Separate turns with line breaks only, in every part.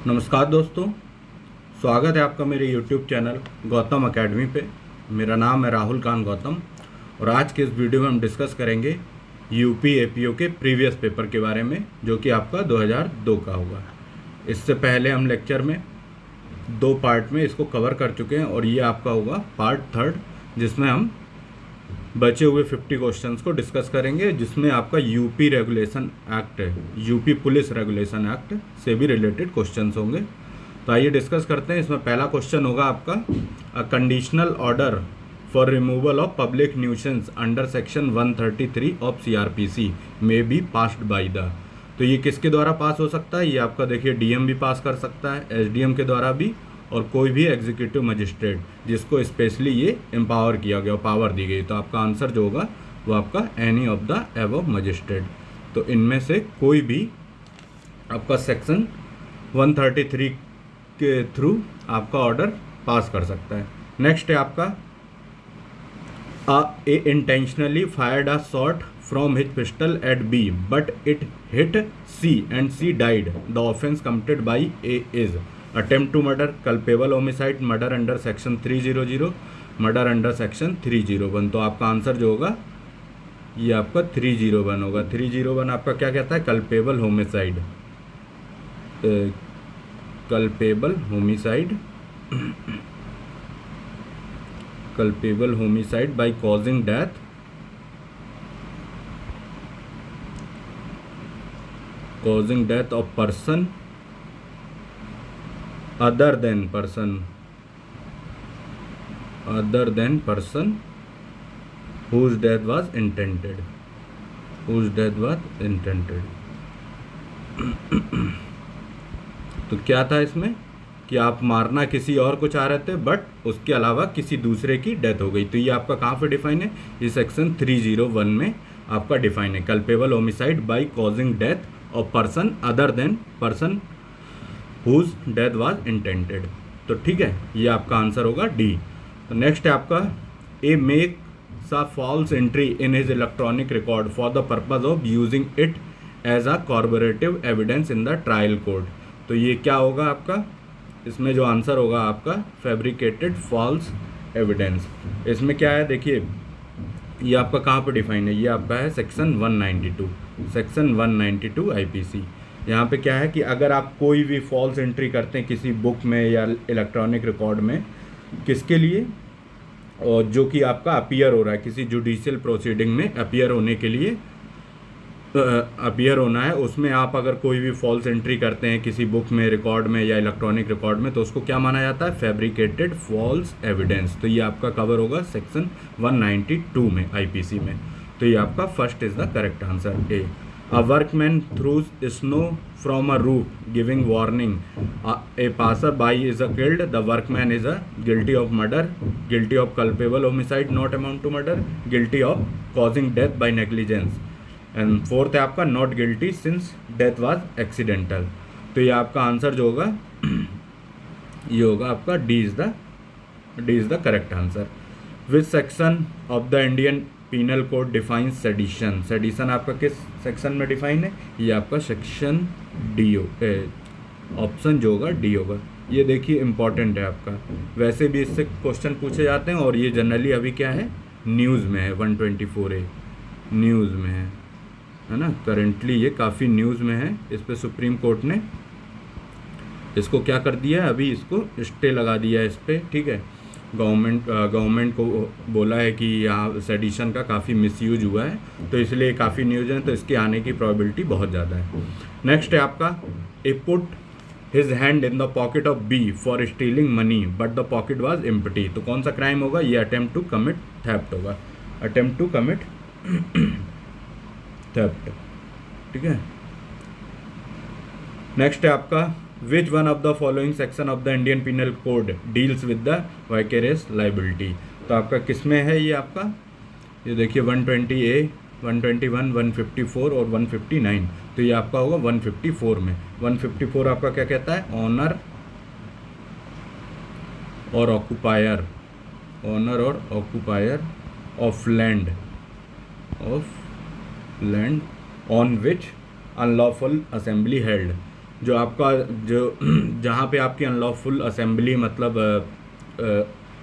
नमस्कार दोस्तों, स्वागत है आपका मेरे YouTube चैनल गौतम अकेडमी पे। मेरा नाम है राहुल कान गौतम और आज के इस वीडियो में हम डिस्कस करेंगे यूपी एपीओ के प्रीवियस पेपर के बारे में, जो कि आपका 2002 का होगा। इससे पहले हम लेक्चर में 2 पार्ट में इसको कवर कर चुके हैं और ये आपका होगा पार्ट 3, जिसमें हम बचे हुए 50 क्वेश्चंस को डिस्कस करेंगे, जिसमें आपका UP regulation act, UP police regulation act से भी रिलेटेड क्वेश्चंस होंगे। तो आइए डिस्कस करते हैं। इसमें पहला क्वेश्चन होगा आपका, a conditional order for removal of public nuisance under section 133 of CrPC may be passed by the. तो ये किसके द्वारा पास हो सकता है? ये आपका देखिए डीएम भी पास कर सकता है, एसडीएम के द्वारा भी, और कोई भी एग्जीक्यूटिव मजिस्ट्रेट जिसको स्पेशली ये एम्पावर किया गया, पावर दी गई। तो आपका आंसर जो होगा वो आपका any of the above magistrate. तो इनमें से कोई भी आपका सेक्शन 133 के थ्रू आपका ऑर्डर पास कर सकता है। नेक्स्ट है आपका, A intentionally fired a shot from his pistol at B but it hit C and C died. The offence committed by A is attempt to murder, culpable homicide, murder under section 300, murder under section 301। तो आपका answer जो होगा ये आपका 301 होगा। 301 आपका क्या कहता है? Culpable homicide, culpable homicide, culpable homicide by causing death, causing death of person other than person whose death was intended, तो क्या था इसमें कि आप मारना किसी और को चाह रहे थे बट उसके अलावा किसी दूसरे की डेथ हो गई। तो ये आपका कहाँ पे डिफाइन है? ये सेक्शन 301 में आपका डिफाइन है, culpable homicide by causing death of person other than person whose death was intended। तो ठीक है, ये आपका आंसर होगा डी। तो नेक्स्ट है आपका, A makes a false entry in his electronic record for the purpose of using it as a corroborative evidence in the trial court. तो ये क्या होगा आपका? इसमें जो आंसर होगा आपका फैब्रिकेटेड फॉल्स एविडेंस। इसमें क्या है देखिए, ये आपका कहाँ पर डिफाइन है? ये आपका है सेक्शन 192, सेक्शन 192 आईपीसी। यहाँ पे क्या है कि अगर आप कोई भी फॉल्स एंट्री करते हैं किसी बुक में या इलेक्ट्रॉनिक रिकॉर्ड में, किसके लिए? और जो कि आपका अपीयर हो रहा है किसी जुडिशियल प्रोसीडिंग में, अपीयर होने के लिए अपीयर होना है, उसमें आप अगर कोई भी फॉल्स एंट्री करते हैं किसी बुक में, रिकॉर्ड में या इलेक्ट्रॉनिक रिकॉर्ड में, तो उसको क्या माना जाता है? Fabricated false evidence. तो ये आपका कवर होगा सेक्शन 192 में आईपीसी में। तो ये आपका first is the correct answer, A. A workman throws snow from a roof, giving warning. A passer-by is killed. The workman is guilty of murder, guilty of culpable homicide not amount to murder, guilty of causing death by negligence. And fourth है आपका not guilty since death was accidental। तो ये आपका answer जो होगा ये होगा आपका D is the correct answer. Which section of the Indian penal code defines sedition? Sedition आपका किस सेक्शन में डिफाइन है? ये आपका सेक्शन डी, ऑप्शन जो होगा डी होगा। ये देखिए इंपॉर्टेंट है आपका, वैसे भी इससे क्वेश्चन पूछे जाते हैं और ये जनरली अभी क्या है? न्यूज़ में है, 124A न्यूज़ में है ना। करेंटली ये काफ़ी न्यूज़ में है। इस पर सुप्रीम कोर्ट ने इसको क्या कर दिया है? अभी इसको स्टे लगा दिया है इस पर, ठीक है। गवर्नमेंट को बोला है कि यहाँ सेडिशन का काफ़ी मिसयूज हुआ है, तो इसलिए काफ़ी न्यूज़ है, तो इसके आने की प्रोबेबिलिटी बहुत ज़्यादा है। नेक्स्ट है आपका, A put his hand in the pocket of B for stealing money but the pocket was empty. तो कौन सा क्राइम होगा? ये अटेम्प्ट टू कमिट थेफ्ट होगा, अटेम्प्ट टू कमिट थेफ्ट, ठीक है। नेक्स्ट है आपका, Which one of the following section of the Indian Penal Code deals with the vicarious liability? तो आपका किसमें है ये आपका? ये देखिए 120A, 121, 154 और 159। तो ये आपका होगा 154 में। 154 आपका क्या कहता है? ऑनर और ऑक्यूपायर, ऑनर और occupier of land on which unlawful assembly held. जो आपका जो जहाँ पे आपकी अनलॉफुल असेंबली मतलब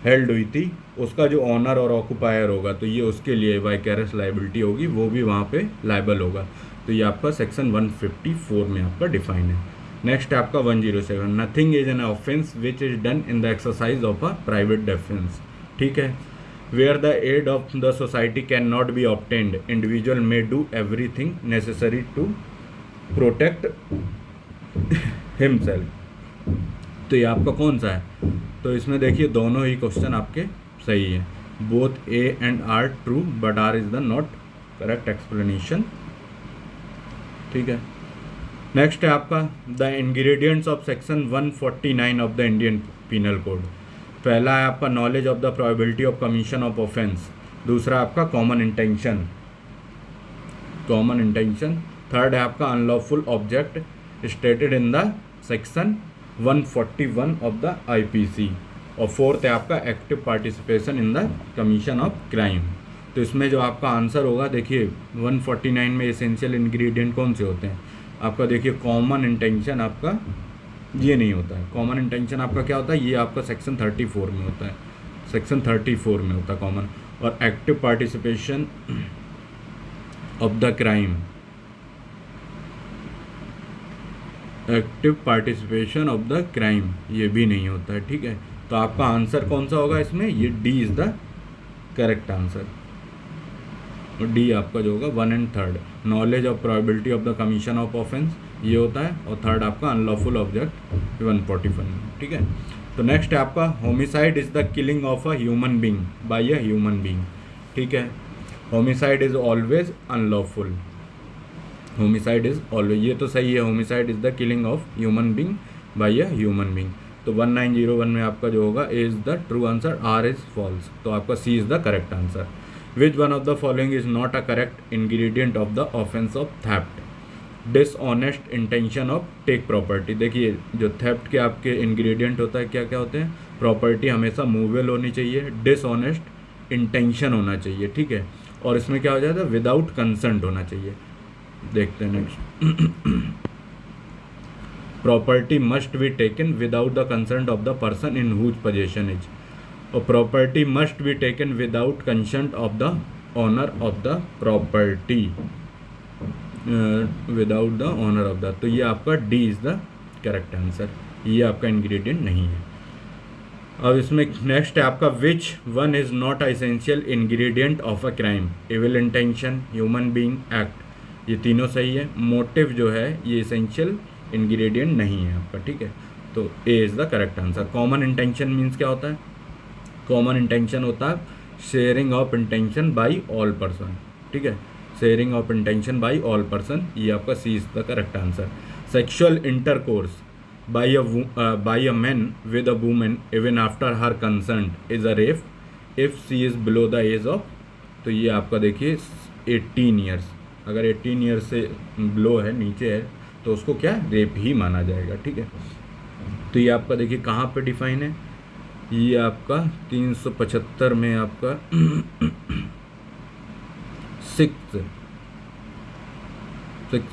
हेल्ड हुई थी, उसका जो ऑनर और ऑक्यूपायर होगा, तो ये उसके लिए वाइकेरियस लाइबिलिटी होगी, वो भी वहाँ पे लाइबल होगा। तो ये आपका सेक्शन 154 में आपका डिफाइन है। नेक्स्ट है आपका 107, nothing is an offence which is done in the exercise of a private defence. ठीक है, where the aid of the society can not be obtained, individual may do everything necessary to protect himself. तो ये आपका कौन सा है? तो इसमें देखिए दोनों ही क्वेश्चन आपके सही है, both A and R true, but R is the not correct explanation. ठीक है, नेक्स्ट है आपका the ingredients of section 149 of the Indian penal code. पहला है आपका knowledge of the probability of commission of offence, दूसरा आपका कॉमन इंटेंशन। थर्ड है आपका unlawful object stated in the section 141 of the IPC, और फोर्थ है आपका active participation in the commission of crime. तो इसमें जो आपका आंसर होगा, देखिए 149 में एसेंशियल इंग्रेडिएंट कौन से होते हैं आपका? देखिए कॉमन इंटेंशन आपका ये नहीं होता है। कॉमन इंटेंशन आपका क्या होता है? ये आपका सेक्शन 34 में होता है, सेक्शन 34 में होता है कॉमन। और active participation of the crime, active participation of the crime ये भी नहीं होता है। ठीक है, तो आपका आंसर कौन सा होगा इसमें? ये D is the correct answer. और डी आपका जो होगा 1 and 3, knowledge of probability of the commission of offence ये होता है, और थर्ड आपका अनलॉफुल ऑब्जेक्ट 141। ठीक है, तो नेक्स्ट है आपका homicide is the killing of a human being by a human being. ठीक है, homicide is always unlawful, homicide is always, ये तो सही है, homicide is the killing of human being by a human being. तो 1901 में आपका जो होगा A is the true answer, R is false, तो आपका C is the correct answer. Which one of the following is not a correct ingredient of the offence of theft? Dishonest intention of take property. देखिए जो theft के आपके ingredient होता है क्या क्या होते हैं? प्रॉपर्टी हमेशा मूवेबल होनी चाहिए, डिसऑनेस्ट इंटेंशन होना चाहिए। ठीक है, और इसमें क्या हो जाता है? विदाउट कंसेंट होना चाहिए। देखते हैं next, property must be taken without the consent of the person in whose possession is, और property must be taken without consent of the owner of the property, without the owner of the, तो ये आपका D is the correct answer, ये आपका ingredient नहीं है। अब इसमें नेक्स्ट है आपका which one is not a essential ingredient of a crime? Evil intention, human being, act, ये तीनों सही है। मोटिव जो है ये एसेंशियल इंग्रेडिएंट नहीं है आपका। ठीक है, तो A is the correct answer. Common intention means क्या होता है? कॉमन इंटेंशन होता है sharing of intention by all person. ठीक है, sharing of intention by all person, ये आपका C is the correct answer. Sexual intercourse by a man with a woman even after her consent is a rape if she is below the age of, तो ये आपका देखिए 18 years, अगर 18 years से below है, नीचे है, तो उसको क्या रेप ही माना जाएगा। ठीक है, तो ये आपका देखिए कहाँ पे डिफाइन है? ये आपका 375 में आपका सिक्स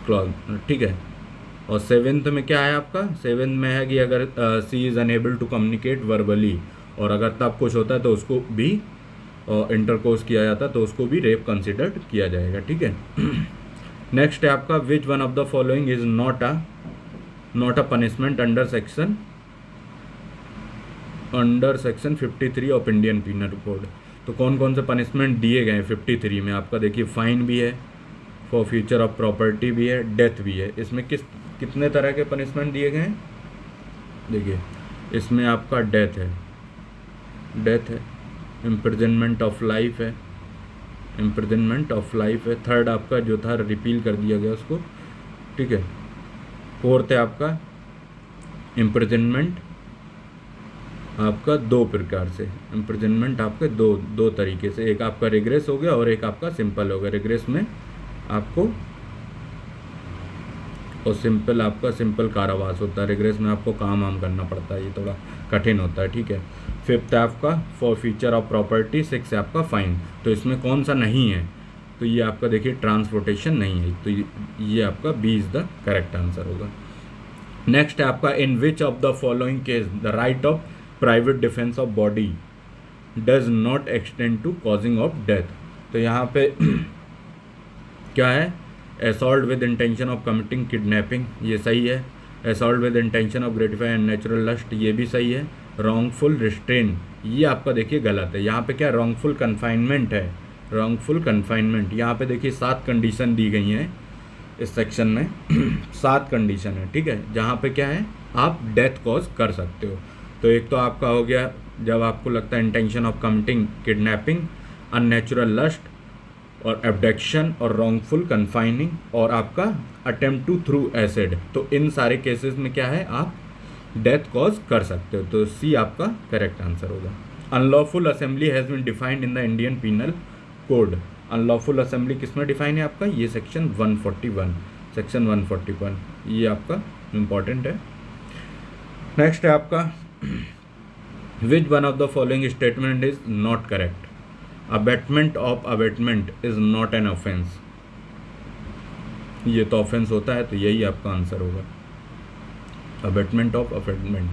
क्लॉज। ठीक है, और सेवेंथ में क्या है आपका? सेवेंथ में है कि अगर she is unable to communicate verbally, और अगर तब कुछ होता है तो उसको भी इंटरकोर्स किया जाता है, तो उसको भी रेप कंसिडर्ड किया जाएगा। ठीक है, नेक्स्ट है आपका which one of the following is not a punishment under section 53 of Indian penal code. तो कौन कौन से पनिशमेंट दिए गए हैं 53 में? आपका देखिए फाइन भी है, फॉर फ्यूचर ऑफ प्रॉपर्टी भी है, डेथ भी है। इसमें कितने तरह के पनिशमेंट दिए गए हैं? देखिए इसमें आपका डेथ है, इम्प्रिजनमेंट ऑफ लाइफ है, थर्ड आपका जो था रिपील कर दिया गया उसको। ठीक है, फोर्थ है आपका इम्प्रिजनमेंट आपका दो प्रकार से, इम्प्रिजनमेंट आपके दो तरीके से, एक आपका रिग्रेस हो गया और एक आपका सिंपल हो गया। रिग्रेस में आपको और सिंपल कारावास होता है, रिग्रेस में आपको काम करना पड़ता है, ये थोड़ा कठिन होता है। ठीक है, फिफ्थ है आपका for future of property, six है आपका फाइन। तो इसमें कौन सा नहीं है? तो ये आपका देखिए ट्रांसपोर्टेशन नहीं है, तो ये आपका B is the correct answer होगा। नेक्स्ट है आपका in which of the following case the right of private defence of body does not extend to causing of death. तो यहाँ पे क्या है, assault with intention of committing kidnapping, ये सही है। Assault with intention of gratify unnatural lust, ये भी सही है। रॉन्गफुल रिस्ट्रेन, ये आपका देखिए गलत है। यहाँ पे क्या रॉन्गफुल कन्फाइनमेंट है, रॉन्गफुल कन्फाइनमेंट। यहाँ पे देखिए 7 कंडीशन दी गई हैं इस सेक्शन में 7 कंडीशन है, ठीक है, जहाँ पे क्या है आप डेथ कॉज कर सकते हो। तो एक तो आपका हो गया जब आपको लगता है intention of committing kidnapping, unnatural lust और एब्डक्शन और रॉन्गफुल कन्फाइनिंग और आपका अटेम्प्ट टू थ्रू एसिड। तो इन सारे केसेस में क्या है आप डेथ कॉज कर सकते हो। तो सी आपका करेक्ट आंसर होगा। Unlawful assembly has been defined in the Indian penal code. Unlawful assembly किस में डिफाइन है आपका, ये सेक्शन 141, सेक्शन 141, ये आपका इम्पॉर्टेंट है। नेक्स्ट है आपका which one of the following statement is not correct. Abetment of abetment is not an offence, ये तो ऑफेंस होता है, तो यही आपका आंसर होगा, अबेटमेंट ऑफ अबेटमेंट।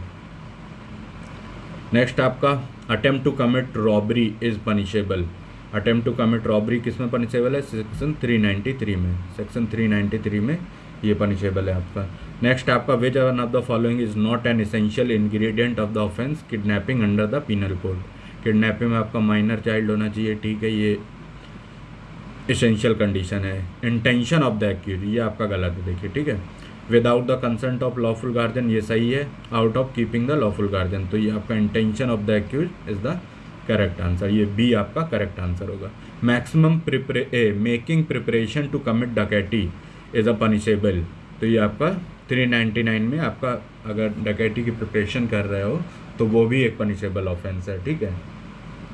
नेक्स्ट आपका attempt to commit robbery is punishable. Attempt to commit robbery किस में पनिशेबल है, सेक्शन 393 में, सेक्शन 393 में ये पनिशेबल है आपका। नेक्स्ट आपका which one of the following is not an essential ingredient of the offence kidnapping under the penal code. Kidnapping में आपका माइनर चाइल्ड होना चाहिए, ठीक है, ये एसेंशियल कंडीशन है। इंटेंशन ऑफ द एक्यूज, ये आपका गलत है देखिए, ठीक है। Without the consent of lawful guardian, ये सही है। Out of keeping the lawful guardian, तो ये आपका intention of the accused is the correct answer, ये बी आपका करेक्ट आंसर होगा। Maximum making preparation to commit dacoity is a punishable, तो ये आपका 399 में आपका अगर डकैती की प्रिपरेशन कर रहे हो तो वो भी एक पनिशेबल ऑफेंस है, ठीक है,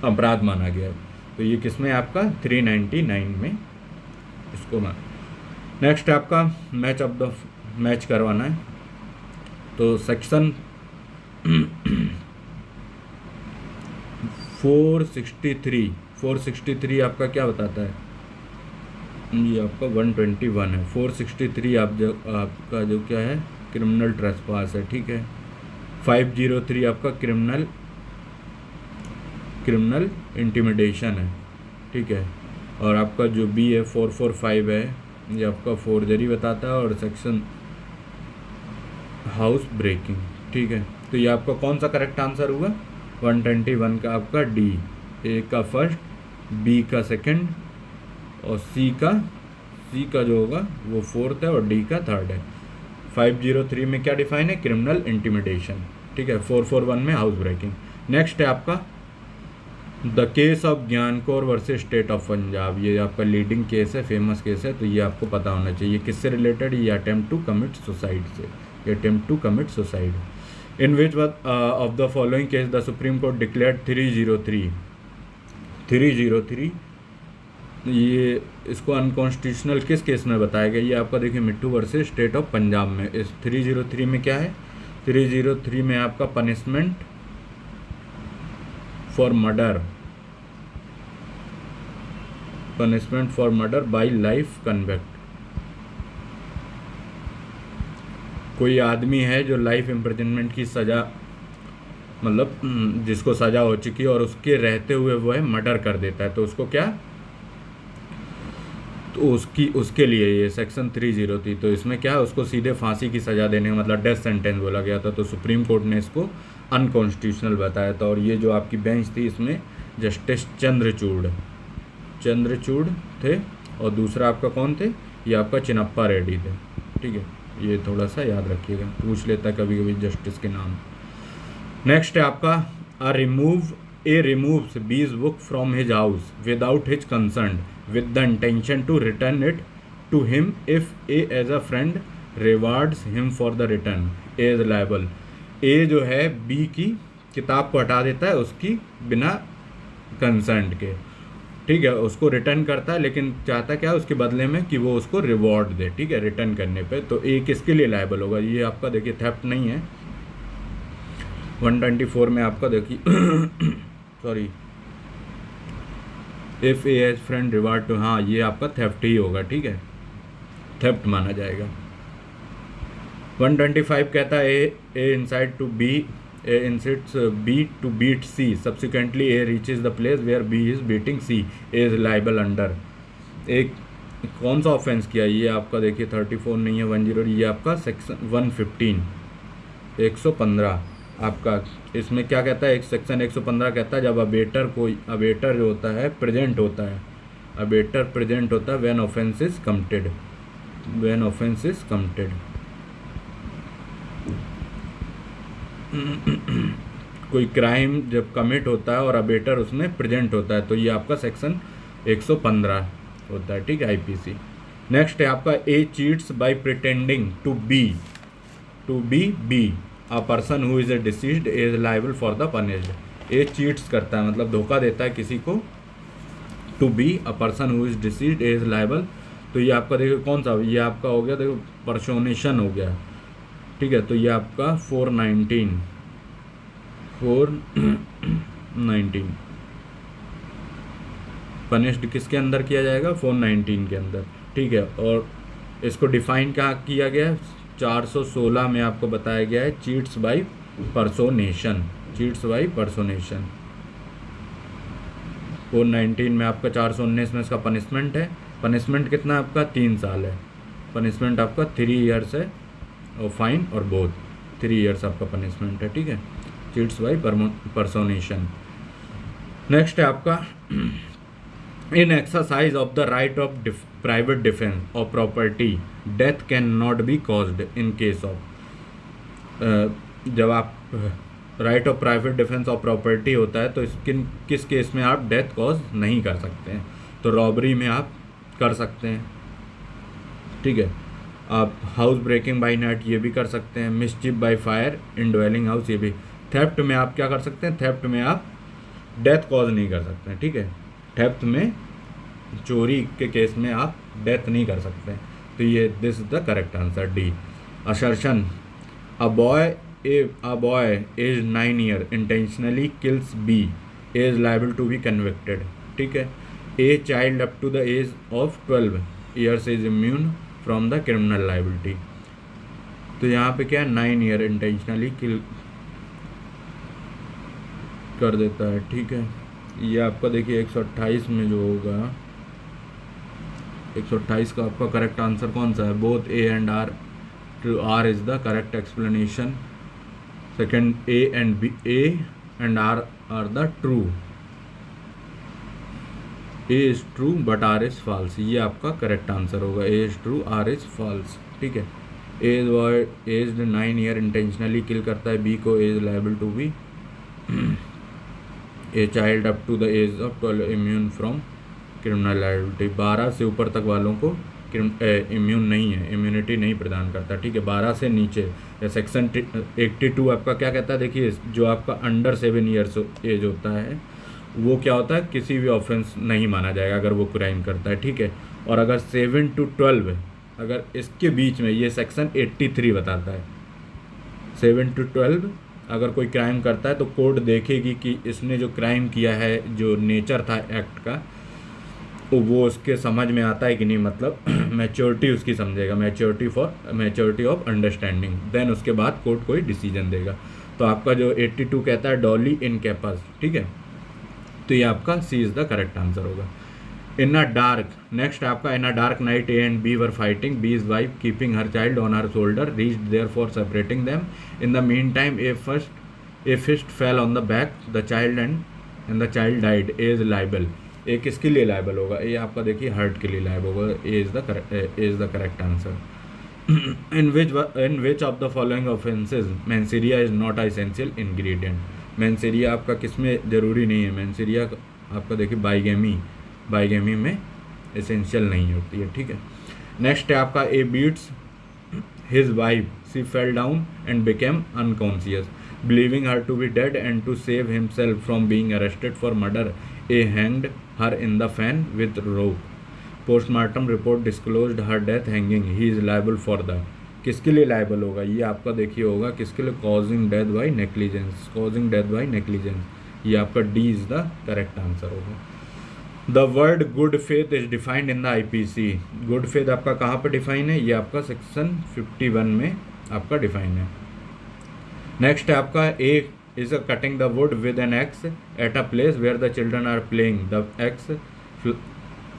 अपराध माना गया। तो ये किस में आपका 399 में इसको मान। नेक्स्ट आपका मैच ऑफ द मैच करवाना है, तो सेक्शन 463 आपका क्या बताता है, ये आपका 121 है। 463 आपका जो क्या है क्रिमिनल ट्रेसपास है, ठीक है। 503 आपका क्रिमिनल इंटिमिडेशन है, ठीक है। और आपका जो बी है 445 है, ये आपका फोर्जरी बताता है, और सेक्शन हाउस ब्रेकिंग, ठीक है। तो ये आपका कौन सा करेक्ट आंसर हुआ, 121 का आपका डी, ए का फर्स्ट, बी का सेकंड और सी का जो होगा वो फोर्थ है और डी का थर्ड है। 503 में क्या डिफाइन है, क्रिमिनल इंटिमिडेशन, ठीक है। 441 में हाउस ब्रेकिंग। नेक्स्ट है आपका the case of Gian Kaur versus state of Punjab, ये आपका लीडिंग केस है, फेमस केस है, तो ये आपको पता होना चाहिए किससे रिलेटेड, ये अटेम्प्ट टू कमिट सुसाइड से, ये attempt to commit suicide. In which of the following case the supreme court declared 303 ये इसको अनकॉन्स्टिट्यूशनल किस केस में बताया गया, ये आपका देखिए मिट्टू वर्सेस स्टेट ऑफ पंजाब में। इस 303 में क्या है, 303 में आपका punishment for murder bye life convict. कोई आदमी है जो लाइफ इम्प्रिजनमेंट की सज़ा, मतलब जिसको सज़ा हो चुकी है और उसके रहते हुए वो है मर्डर कर देता है, तो उसको क्या, तो उसके लिए ये सेक्शन 303, तो इसमें क्या है उसको सीधे फांसी की सज़ा देने का मतलब डेथ सेंटेंस बोला गया था, तो सुप्रीम कोर्ट ने इसको अनकॉन्स्टिट्यूशनल बताया था। और ये जो आपकी बेंच थी इसमें जस्टिस चंद्रचूड़ थे और दूसरा आपका कौन थे, ये आपका चिनप्पा रेड्डी थे, ठीक है, ये थोड़ा सा याद रखिएगा, पूछ लेता है कभी कभी जस्टिस के नाम। नेक्स्ट है आपका रिमूव्स बीज book from his house without his concern with the intention to return it to him if A as a friend rewards him for the return, A is liable। A जो है B की किताब को हटा देता है उसकी बिना कंसर्न के, ठीक है, उसको रिटर्न करता है लेकिन चाहता क्या है उसके बदले में कि वो उसको रिवॉर्ड दे, ठीक है, रिटर्न करने पे, तो A किसके लिए लायबल होगा, ये आपका देखिए थेफ्ट नहीं है। 124 में आपका देखिए sorry if A as friend reward to, हाँ ये आपका थेफ्ट ही होगा, ठीक है, थेफ्ट माना जाएगा। 125 कहता है A incites to B, A incites B to beat C, subsequently A reaches the place where B is beating C, A is liable under. एक कौन सा ऑफेंस किया, ये आपका देखिए 34 नहीं है 10, ये आपका सेक्शन 115 115 आपका। इसमें क्या कहता है, एक सेक्शन 115 कहता है जब अबेटर कोई, अबेटर जो होता है प्रेजेंट होता है, अबेटर प्रेजेंट होता है when offence is committed, when offence is committed. कोई क्राइम जब कमिट होता है और अबेटर उसमें प्रेजेंट होता है तो ये आपका सेक्शन 115 होता है, ठीक है, आईपीसी। नेक्स्ट है आपका A cheats by pretending to be a person who is a deceased is liable for the punished. A cheats करता है मतलब धोखा देता है किसी को, to be a person who is deceased is liable, तो ये आपका देखो कौन सा, ये आपका हो गया देखो पर्सोनेशन हो गया, ठीक है, तो ये आपका 419 पनिश्ड किसके अंदर किया जाएगा, 419 के अंदर, ठीक है। और इसको डिफाइन कहाँ किया गया है, 416 में आपको बताया गया है, चीट्स बाय पर्सोनेशन, चीट्स बाय पर्सोनेशन। 419 में आपका 419 में इसका पनिशमेंट है, पनिशमेंट कितना आपका 3 साल है, पनिशमेंट आपका 3 ईयर्स है, और फाइन और बोथ 3 ईयर्स आपका पनिशमेंट है, ठीक है, चीट्स बाय पर्सोनेशन। नेक्स्ट है आपका in exercise of the right of private defence of property death can not be caused in case of, जब आप right of private defence of property होता है तो किस केस में आप डेथ कॉज नहीं कर सकते हैं, तो रॉबरी में आप कर सकते हैं, ठीक है, आप हाउस ब्रेकिंग बाय नाइट ये भी कर सकते हैं, मिसचिफ by fire in dwelling house ये भी। थेफ्ट में आप क्या कर सकते हैं, थेफ्ट में आप डेथ कॉज नहीं कर सकते हैं, ठीक है, थेफ्ट में चोरी के केस में आप डेथ नहीं कर सकते, तो ये this is the correct answer D. Assertion a boy age 9 year intentionally kills B is liable to be convicted, ठीक है। A child up to the age of 12 years is immune from the criminal liability, तो यहाँ पे क्या है 9 year intentionally किल कर देता है, ठीक है। ये आपका देखिए 128 में जो होगा 128 का आपका करेक्ट आंसर कौन सा है, both A and R, R is the correct explanation, second A and R the true, A is true but R is false, ये आपका करेक्ट आंसर होगा, A is true R is false, ठीक है। A boy age 9 year intentionally kill करता है B को, is liable to B, a child up to the age of 12 immune from criminal liability, 12 से ऊपर तक वालों को इम्यून नहीं है, इम्यूनिटी नहीं प्रदान करता, ठीक है, 12 से नीचे या सेक्शन 82 आपका क्या कहता है, देखिए जो आपका अंडर 7 ईयर्स एज होता है वो क्या होता है, किसी भी ऑफेंस नहीं माना जाएगा अगर वो क्राइम करता है, ठीक है। और अगर 7 to 12 अगर इसके बीच में, ये सेक्शन 83 बताता है, 7 to 12 अगर कोई क्राइम करता है तो कोर्ट देखेगी कि इसने जो क्राइम किया है, जो नेचर था एक्ट का, वो उसके समझ में आता है कि नहीं, मतलब मैच्योरिटी उसकी समझेगा, मैच्योरिटी ऑफ अंडरस्टैंडिंग, देन उसके बाद कोर्ट कोई डिसीजन देगा। तो आपका जो 82 कहता है डॉली इन कैपस, ठीक है, तो ये आपका C is the correct answer होगा। इन अ डार्क, नेक्स्ट आपका in a dark night A and B were fighting, B is wife keeping her child on her shoulder reached there for separating them, in the mean time A fist fell on the back the child and the child died, A is liable, A किसके लिए liable होगा, ए आपका देखिए hurt के लिए liable होगा, A is the correct answer. in which of the following offenses mens rea is not a essential ingredient, mens rea आपका किसमें ज़रूरी नहीं है, मैंसेरिया आपका देखिए बाइगेमी में एसेंशियल नहीं होती है, ठीक है। नेक्स्ट है आपका A beats his wife, she fell down and became unconscious, believing her to be dead and to save himself from being arrested for murder, A hanged her in the fan with rope, postmortem report disclosed her death hanging, he is liable for the, किसके लिए liable होगा, ये आपका देखिए होगा किसके लिए, causing death by negligence, causing death by negligence, ये आपका D is the correct answer होगा। The word good faith is defined in the IPC, good faith आपका कहाँ पर डिफाइन है, ये आपका सेक्शन 51 में आपका डिफाइन है। नेक्स्ट है आपका A is a cutting the wood with an axe at a place where the children are playing the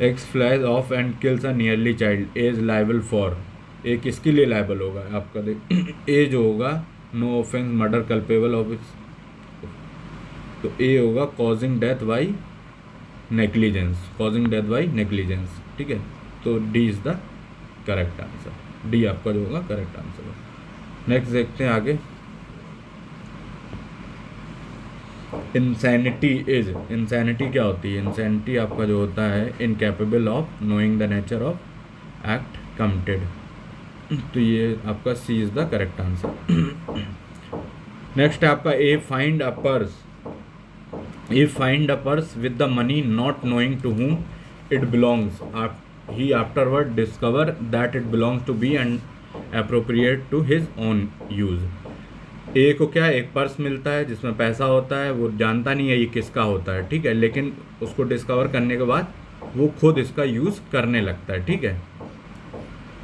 axe flies off and kills a nearly child is liable for. A किसके लिए liable होगा आपका, देख A जो होगा no offence murder culpable of, तो A होगा causing death by negligence, causing death by negligence, ठीक है। तो D is the correct answer, D आपका जो होगा करेक्ट आंसर है। नेक्स्ट देखते हैं आगे। इंसैनिटी इज, इंसैनिटी क्या होती है, इंसैनिटी आपका जो होता है incapable of knowing the nature of act committed, तो ये आपका C is the correct answer. Next है आपका A find a purse, A find a purse with the money not knowing to whom it belongs, he afterward discover that it belongs to be and appropriate to his own use। ए को क्या एक purse मिलता है जिसमें पैसा होता है, वो जानता नहीं है ये किसका होता है, ठीक है, लेकिन उसको डिस्कवर करने के बाद वो खुद इसका यूज़ करने लगता है, ठीक है।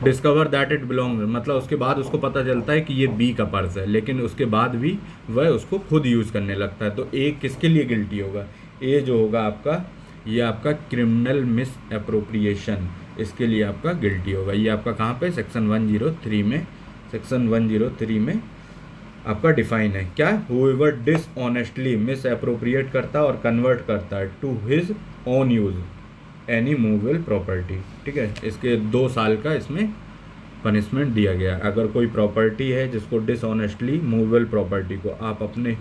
डिस्कवर दैट इट बिलोंग मतलब उसके बाद उसको पता चलता है कि ये बी का पर्स है, लेकिन उसके बाद भी वह उसको खुद यूज़ करने लगता है। तो ए किसके लिए गिल्टी होगा, ए जो होगा आपका ये आपका क्रिमिनल मिस एप्रोप्रिएशन, इसके लिए आपका गिल्टी होगा। ये आपका कहाँ पे सेक्शन 103 में, सेक्शन 103 में आपका डिफाइन है क्या, हुएवर डिसऑनेस्टली मिस एप्रोप्रिएट करता है और कन्वर्ट करता है to his own use any movable property, ठीक है। इसके 2 साल का इसमें पनिशमेंट दिया गया। अगर कोई प्रॉपर्टी है जिसको डिसऑनेस्टली मूवेबल प्रॉपर्टी को आप अपने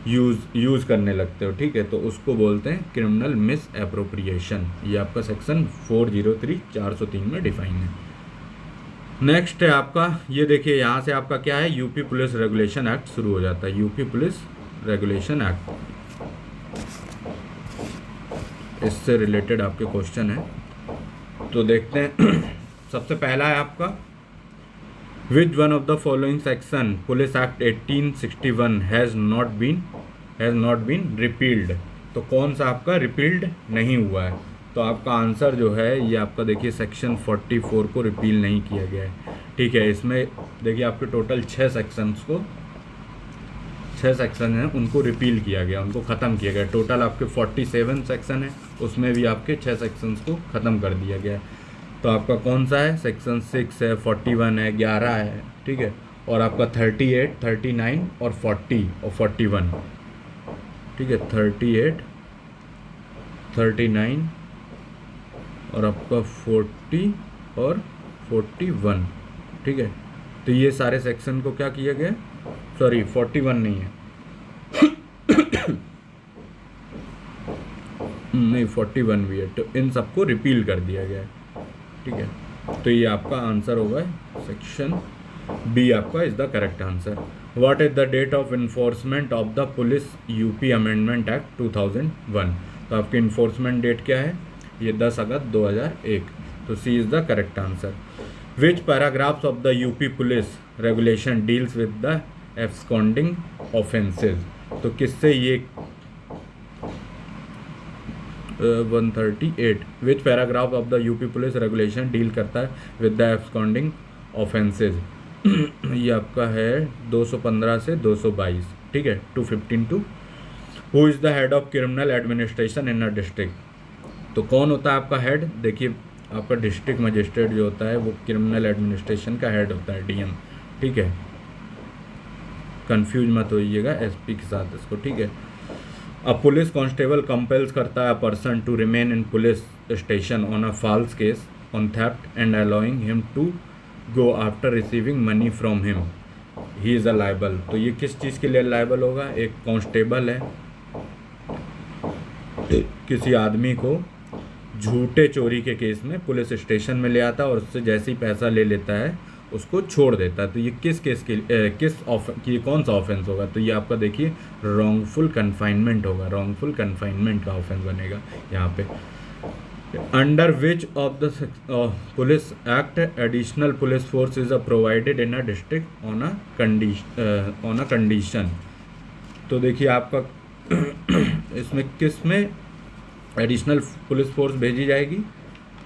यूज़ करने लगते हो, ठीक है, तो उसको बोलते हैं क्रिमिनल मिस एप्रोप्रिएशन। ये आपका सेक्शन 403 403 में डिफाइन है। नेक्स्ट है आपका ये देखिए, यहाँ से आपका क्या है, यूपी पुलिस रेगुलेशन एक्ट शुरू हो जाता है। यूपी पुलिस रेगुलेशन एक्ट, इससे रिलेटेड आपके क्वेश्चन है, तो देखते हैं। सबसे पहला है आपका which one of the following section police act 1861 has not been repealed, तो कौन सा आपका रिपील्ड नहीं हुआ है। तो आपका आंसर जो है ये आपका देखिए सेक्शन 44 को रिपील नहीं किया गया है, ठीक है। इसमें देखिए आपके टोटल 6 सेक्शन हैं उनको रिपील किया गया, उनको ख़त्म किया गया। टोटल आपके 47 सेक्शन है, उसमें भी आपके 6 सेक्शंस को ख़त्म कर दिया गया है। तो आपका कौन सा है, सेक्शन 6 है, 41 है, 11 है, ठीक है, और आपका 38, 39 और 40 और 41, ठीक है, 38, 39 और आपका 40 और 41, ठीक है। तो ये सारे सेक्शन को क्या किया गया, सॉरी 41 नहीं है नहीं 41 भी है, तो इन सबको रिपील कर दिया गया है, ठीक है। तो ये आपका आंसर होगा सेक्शन बी, आपका is the correct answer. What is the date of enforcement of the police UP amendment act 2001, तो आपकी इन्फोर्समेंट डेट क्या है, ये 10 अगस्त 2001, तो C is the correct answer. Which paragraphs of the UP police regulation deals with the absconding offences, तो किससे ये 138 which paragraph of the UP police regulation deal करता है विद द एब्सकॉन्डिंग ऑफेंसेज, ये आपका है 215 से 222, ठीक है, 215 two. Who is the head of criminal administration in a district, तो कौन होता है आपका हेड, देखिए आपका डिस्ट्रिक्ट मजिस्ट्रेट जो होता है वो क्रिमिनल एडमिनिस्ट्रेशन का हेड होता है, डीएम, ठीक है, कंफ्यूज मत होइएगा एसपी के साथ इसको, ठीक है। अ पुलिस कांस्टेबल कंपेल्स करता है a person to remain in police station on a false case on theft and allowing him to go after receiving money from him, he is a liable, तो ये किस चीज़ के लिए लाइबल होगा, एक constable है किसी आदमी को झूठे चोरी के केस में पुलिस स्टेशन में ले आता है और उससे जैसे ही पैसा ले लेता है उसको छोड़ देता है, तो ये किस केस के ये कौन सा ऑफेंस होगा, तो ये आपका देखिए रॉन्गफुल कन्फाइनमेंट होगा, रॉन्गफुल कन्फाइनमेंट का ऑफेंस बनेगा यहाँ पे। Under which of the police act additional police force is provided in a district on a condition, तो देखिए आपका इसमें किस में एडिशनल पुलिस फोर्स भेजी जाएगी,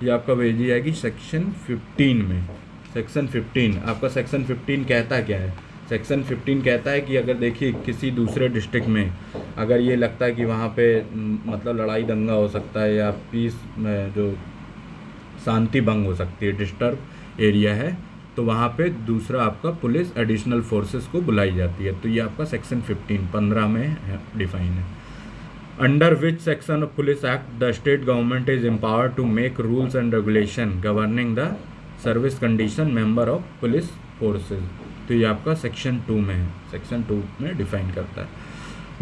ये आपका भेजी जाएगी सेक्शन 15 में, सेक्शन 15 आपका सेक्शन 15 कहता क्या है? सेक्शन 15 कहता है कि अगर देखिए किसी दूसरे डिस्ट्रिक्ट में अगर ये लगता है कि वहाँ पे मतलब लड़ाई दंगा हो सकता है या पीस में जो शांति भंग हो सकती है, डिस्टर्ब एरिया है, तो वहाँ पे दूसरा आपका पुलिस एडिशनल फोर्सेस को बुलाई जाती है। तो ये आपका सेक्शन 15 में डिफाइन है। Under which section of police act the state government is empowered to make rules and regulation governing the service condition member of police forces. तो ये आपका सेक्शन 2 में है, सेक्शन 2 में डिफाइन करता है।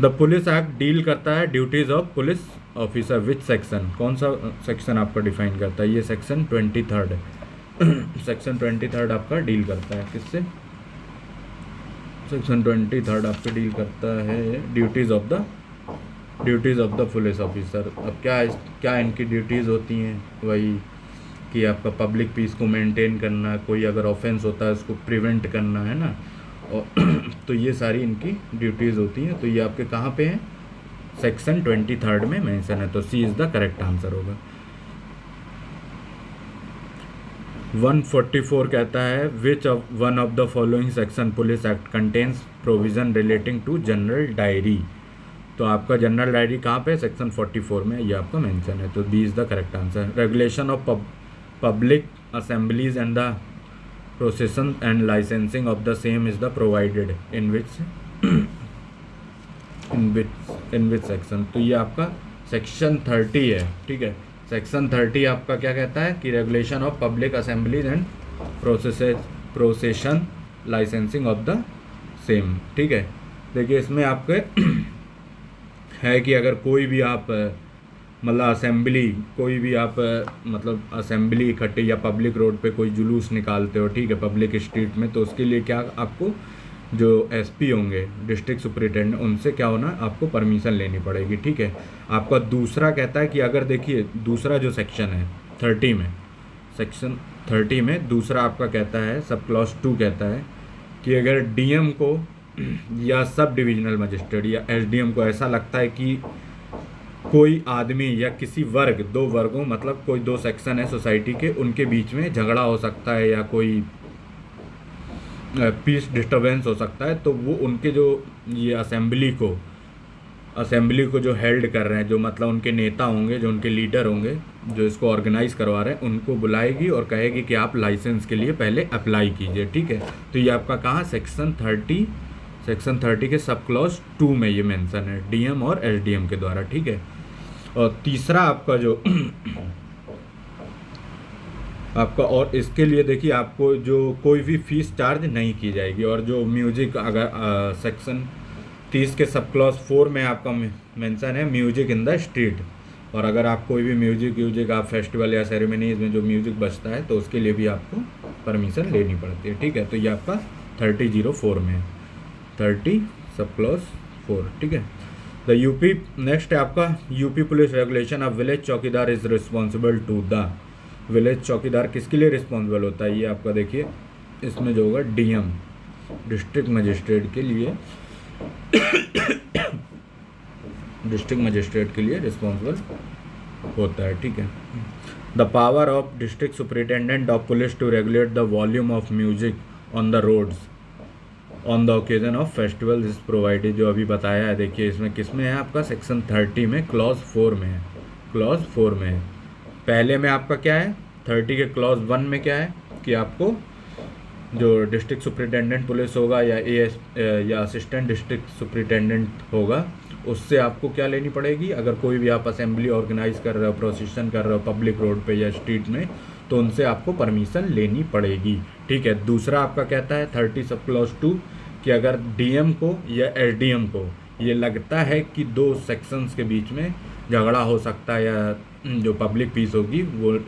द पुलिस एक्ट डील करता है duties of police officer. Which section, कौन सा सेक्शन आपका डिफाइन करता है? ये सेक्शन 23 है। सेक्शन 23 आपका डील करता है किससे? सेक्शन 23 आपका डील करता है duties of the police officer. अब क्या इनकी ड्यूटीज़ होती हैं? वही कि आपका पब्लिक पीस को मेंटेन करना, कोई अगर ऑफेंस होता है उसको प्रिवेंट करना, है ना। और तो ये सारी इनकी ड्यूटीज़ होती हैं। तो ये आपके कहाँ पे हैं? सेक्शन 23 में मेंशन है। तो C is the correct answer होगा। 144 कहता है which one of the following section police act contains provision relating to general diary. तो आपका जनरल डायरी कहाँ पे? सेक्शन 44 में ये आपका मेंशन है। तो B is the correct answer. Regulation of public assemblies and the procession and licensing of the same is the provided in which section. तो ये आपका सेक्शन 30 है, ठीक है। सेक्शन 30 आपका क्या कहता है कि regulation of public assemblies and procession licensing of the same, ठीक है। देखिए इसमें आपके है कि अगर कोई भी आप मतलब असेंबली, कोई भी आप मतलब असेंबली इकट्ठे या पब्लिक रोड पे कोई जुलूस निकालते हो, ठीक है, पब्लिक स्ट्रीट में, तो उसके लिए क्या आपको जो एसपी होंगे, डिस्ट्रिक्ट सुपरिटेंडेंट, उनसे क्या होना, आपको परमिशन लेनी पड़ेगी, ठीक है। आपका दूसरा कहता है कि अगर देखिए दूसरा जो सेक्शन है 30 में, सेक्शन 30 में दूसरा आपका कहता है, सब क्लॉज 2 कहता है कि अगर डीएम को या सब डिविजनल मजिस्ट्रेट या एसडीएम को ऐसा लगता है कि कोई आदमी या किसी वर्ग, दो वर्गों मतलब कोई दो सेक्शन है सोसाइटी के, उनके बीच में झगड़ा हो सकता है या कोई पीस डिस्टर्बेंस हो सकता है, तो वो उनके जो ये असेंबली को जो हेल्ड कर रहे हैं, जो मतलब उनके नेता होंगे, जो उनके लीडर होंगे, जो इसको ऑर्गेनाइज करवा रहे हैं, उनको बुलाएगी और कहेगी कि आप लाइसेंस के लिए पहले अप्लाई कीजिए, ठीक है। तो ये आपका कहाँ, सेक्शन 30 के सब क्लॉज 2 में ये मेंशन है, डीएम और एसडीएम के द्वारा, ठीक है। और तीसरा आपका जो आपका, और इसके लिए देखिए आपको जो कोई भी फीस चार्ज नहीं की जाएगी, और जो म्यूजिक अगर सेक्शन 30 के सब क्लॉज 4 में आपका मेंशन है म्यूजिक इन द स्ट्रीट, और अगर आप कोई भी म्यूजिक आप फेस्टिवल या सेरेमनीज में जो म्यूजिक बजता है तो उसके लिए भी आपको परमिशन लेनी पड़ती है, ठीक है। तो ये आपका 3004 में है, 30 सब क्लॉज 4, ठीक है। द यूपी, नेक्स्ट है आपका UP police regulation of village chaukidar is responsible to the, village chaukidar किसके लिए रिस्पॉन्सिबल होता है, ये आपका देखिए इसमें जो होगा डीएम, डिस्ट्रिक्ट मजिस्ट्रेट के लिए डिस्ट्रिक्ट मजिस्ट्रेट के लिए रिस्पॉन्सिबल होता है, ठीक है। The power of district superintendent of police to regulate the volume of music on the roads on the occasion of festival is provided, जो अभी बताया है। देखिए इसमें किस में है आपका, सेक्शन 30 में क्लॉज 4 में है, क्लॉज 4 में है। पहले में आपका क्या है, 30 के क्लॉज 1 में क्या है कि आपको जो डिस्ट्रिक्ट सुपरिटेंडेंट पुलिस होगा या एएस या असिस्टेंट डिस्ट्रिक्ट सुपरिटेंडेंट होगा, उससे आपको क्या लेनी पड़ेगी, अगर कोई भी आप असेंबली ऑर्गेनाइज कर रहे हो, प्रोसेशन कर रहे हो पब्लिक रोड पे या स्ट्रीट में, तो उनसे आपको परमिशन लेनी पड़ेगी, ठीक है। दूसरा आपका कहता है 30 सब क्लॉज 2 कि अगर डीएम को या एसडीएम को ये लगता है कि दो सेक्शंस के बीच में झगड़ा हो सकता है या जो पब्लिक पीस होगी वो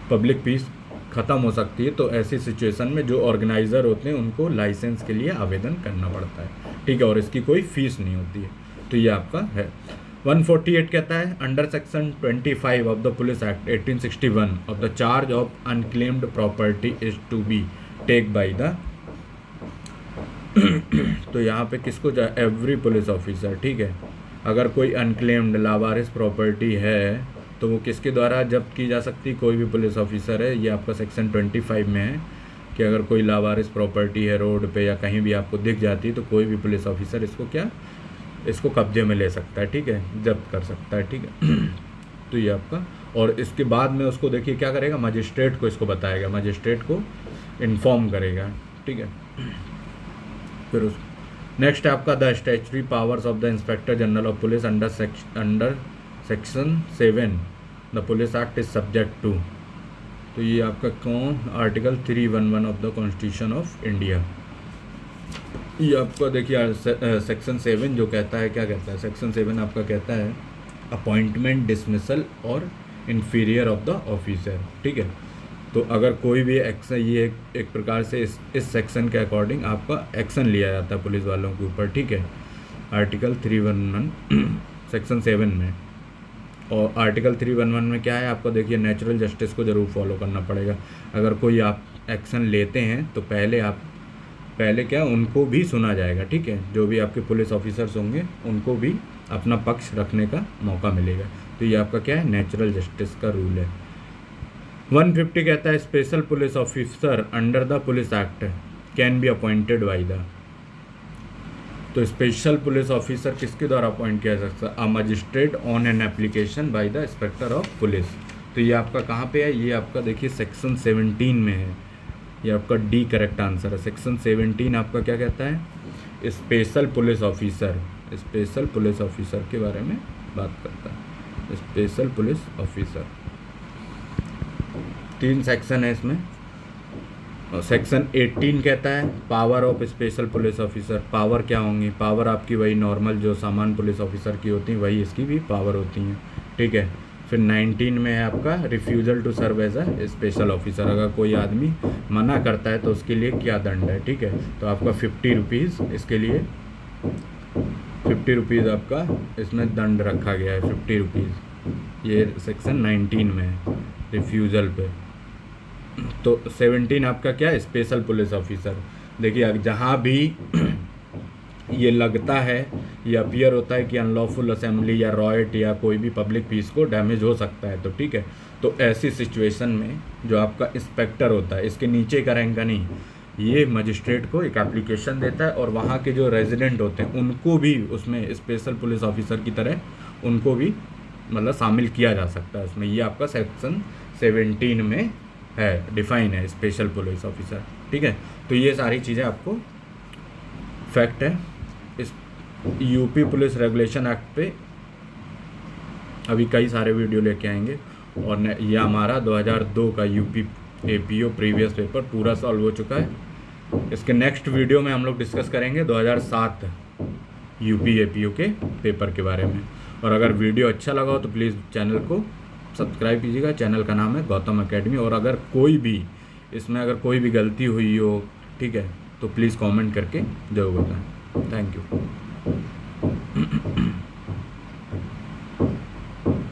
पब्लिक पीस ख़त्म हो सकती है, तो ऐसी सिचुएशन में जो ऑर्गेनाइज़र होते हैं उनको लाइसेंस के लिए आवेदन करना पड़ता है, ठीक है, और इसकी कोई फीस नहीं होती है। तो ये आपका है। 148 कहता है under section 25 of the police act 1861 of the charge of unclaimed property is to be take by the तो यहाँ पे किसको जा, एवरी पुलिस ऑफिसर, ठीक है। अगर कोई अनक्लेम्ड लावारिस प्रॉपर्टी है तो वो किसके द्वारा जब्त की जा सकती है? कोई भी पुलिस ऑफिसर है, ये आपका सेक्शन 25 में है कि अगर कोई लावारिस प्रॉपर्टी है रोड पे या कहीं भी आपको दिख जाती है तो कोई भी पुलिस ऑफिसर इसको कब्जे में ले सकता है, ठीक है, जब्त कर सकता है, ठीक है। तो ये आपका, और इसके बाद में उसको देखिए क्या करेगा, मजिस्ट्रेट को इसको बताएगा, मजिस्ट्रेट को इन्फॉर्म करेगा, ठीक है। फिर उस नेक्स्ट आपका the statutory powers of the inspector general of police under section 7 the police act is subject to. तो ये आपका कौन, article 311 of the constitution of India. ये आपका देखिए सेक्शन 7 जो कहता है, क्या कहता है सेक्शन 7 आपका कहता है अपॉइंटमेंट, डिसमिसल और इन्फीरियर ऑफ द ऑफिसर, ठीक है। तो अगर कोई भी एक्शन, ये एक प्रकार से इस सेक्शन के अकॉर्डिंग आपका एक्शन लिया जाता है पुलिस वालों के ऊपर, ठीक है, आर्टिकल 311 सेक्शन 7 में। और आर्टिकल 311 में क्या है आपको देखिए, नेचुरल जस्टिस को ज़रूर फॉलो करना पड़ेगा। अगर कोई आप एक्शन लेते हैं तो पहले क्या उनको भी सुना जाएगा, ठीक है, जो भी आपके पुलिस ऑफिसर्स होंगे उनको भी अपना पक्ष रखने का मौका मिलेगा। तो ये आपका क्या है, नेचुरल जस्टिस का रूल है। 150 कहता है special police officer under the police act can be appointed by the. तो स्पेशल पुलिस ऑफिसर किसके द्वारा अपॉइंट किया जा सकता है? A magistrate on an application by the inspector of police. तो ये आपका कहाँ पे है? ये आपका देखिए सेक्शन 17 में है। ये आपका डी करेक्ट आंसर है। सेक्शन 17 आपका क्या कहता है? Special police officer, special police officer के बारे में बात करता है। स्पेशल पुलिस ऑफिसर 3 सेक्शन है इसमें। और सेक्शन 18 कहता है power of special police officer. Power क्या होंगी? पावर आपकी वही नॉर्मल जो सामान्य पुलिस ऑफिसर की होती हैं वही इसकी भी पावर होती हैं, ठीक है। फिर 19 में है आपका refusal to serve as a special officer. अगर कोई आदमी मना करता है तो उसके लिए क्या दंड है, ठीक है। तो आपका 50 रुपीज़ इसके लिए 50 रुपीज़ आपका इसमें दंड रखा गया है, 50 रुपीज़। ये सेक्शन 19 में है रिफ्यूज़ल पे। तो 17 आपका क्या है? Special police officer. देखिए जहाँ भी ये लगता है, ये अपीयर होता है कि अनलॉफुल असेंबली या रॉयट या कोई भी पब्लिक पीस को डैमेज हो सकता है, तो ठीक है। तो ऐसी सिचुएशन में जो आपका इंस्पेक्टर होता है, इसके नीचे का रैंक का नहीं, ये मजिस्ट्रेट को एक एप्लीकेशन देता है और वहाँ के जो रेजिडेंट होते हैं उनको भी उसमें स्पेशल पुलिस ऑफिसर की तरह उनको भी मतलब शामिल किया जा सकता है उसमें। ये आपका सेक्शन 17 में है, डिफाइन है स्पेशल पुलिस ऑफिसर, ठीक है। तो ये सारी चीज़ें आपको फैक्ट है। इस यूपी पुलिस रेगुलेशन एक्ट पे अभी कई सारे वीडियो लेके आएंगे। और ये हमारा 2002 का यूपी एपीओ प्रीवियस पेपर पूरा सॉल्व हो चुका है। इसके नेक्स्ट वीडियो में हम लोग डिस्कस करेंगे 2007 यूपी एपीओ के पेपर के बारे में। और अगर वीडियो अच्छा लगा हो तो प्लीज़ चैनल को सब्सक्राइब कीजिएगा। चैनल का नाम है गौतम एकेडमी। और अगर कोई भी इसमें अगर कोई भी गलती हुई हो, ठीक है, तो प्लीज़ कमेंट करके ज़रूर बताएं। Thank you.